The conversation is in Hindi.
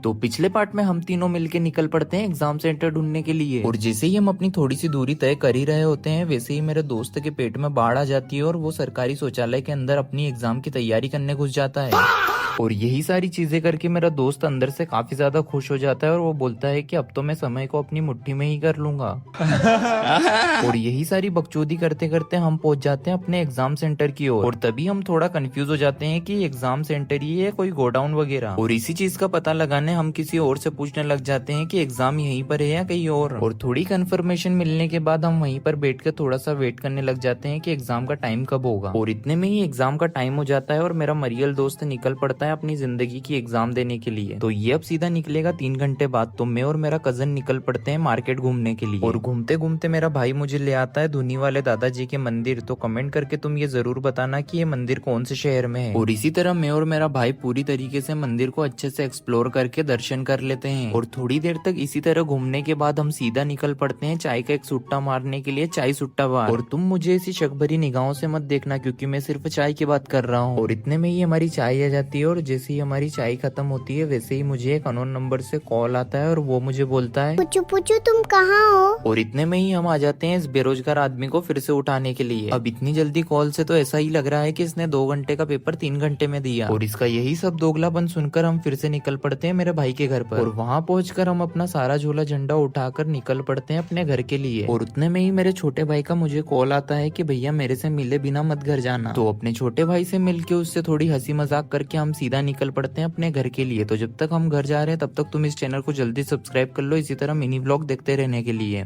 तो पिछले पार्ट में हम तीनों मिलके निकल पड़ते हैं एग्जाम सेंटर ढूंढने के लिए, और जैसे ही हम अपनी थोड़ी सी दूरी तय कर ही रहे होते हैं वैसे ही मेरे दोस्त के पेट में बाढ़ आ जाती है और वो सरकारी शौचालय के अंदर अपनी एग्जाम की तैयारी करने घुस जाता है। और यही सारी चीजें करके मेरा दोस्त अंदर से काफी ज्यादा खुश हो जाता है और वो बोलता है कि अब तो मैं समय को अपनी मुट्ठी में ही कर लूंगा। और यही सारी बकचोदी करते करते हम पहुंच जाते हैं अपने एग्जाम सेंटर की ओर, और तभी हम थोड़ा कंफ्यूज हो जाते हैं कि एग्जाम सेंटर ही है कोई गोडाउन वगैरह, और इसी चीज का पता लगाने हम किसी और से पूछने लग जाते हैं कि एग्जाम यहीं पर है या कहीं और थोड़ी कंफर्मेशन मिलने के बाद हम वहीं पर बैठ कर थोड़ा सा वेट करने लग जाते हैं कि एग्जाम का टाइम कब होगा। और इतने में ही एग्जाम का टाइम हो जाता है और मेरा मरियल दोस्त निकल पड़ता है अपनी जिंदगी की एग्जाम देने के लिए। तो ये अब सीधा निकलेगा 3 घंटे बाद। तो मैं और मेरा कजन निकल पड़ते हैं मार्केट घूमने के लिए, और घूमते घूमते मेरा भाई मुझे ले आता है धुनी वाले दादाजी के मंदिर। तो कमेंट करके तुम ये जरूर बताना कि ये मंदिर कौन से शहर में है। और इसी तरह मैं और मेरा भाई पूरी तरीके से मंदिर को अच्छे से एक्सप्लोर करके दर्शन कर लेते हैं, और थोड़ी देर तक इसी तरह घूमने के बाद हम सीधा निकल पड़ते हैं चाय का एक सुट्टा मारने के लिए, चाय सुट्टा बार। और तुम मुझे ऐसी शक भरी निगाहों से मत देखना क्योंकि मैं सिर्फ चाय की बात कर रहा हूँ। और इतने में ही हमारी चाय आ जाती है, और जैसे ही हमारी चाय खत्म होती है वैसे ही मुझे एक अननोन नंबर से कॉल आता है और वो मुझे बोलता है, पुचू पुचू तुम कहाँ हो? और इतने में ही हम आ जाते हैं इस बेरोजगार आदमी को फिर से उठाने के लिए। अब इतनी जल्दी कॉल से तो ऐसा ही लग रहा है कि इसने 2 घंटे का पेपर 3 घंटे में दिया। और इसका यही सब दोगलापन सुनकर हम फिर से निकल पड़ते हैं मेरे भाई के घर पर, और वहाँ पहुंचकर हम अपना सारा झोला झंडा उठाकर निकल पड़ते हैं अपने घर के लिए। और उतने में ही मेरे छोटे भाई का मुझे कॉल आता है कि भैया मेरे से मिले बिना मत घर जाना। तो अपने छोटे भाई से मिलके उससे थोड़ी हंसी मजाक करके हम सीधा निकल पड़ते हैं अपने घर के लिए। तो जब तक हम घर जा रहे हैं तब तक तुम इस चैनल को जल्दी सब्सक्राइब कर लो इसी तरह मिनी ब्लॉग देखते रहने के लिए।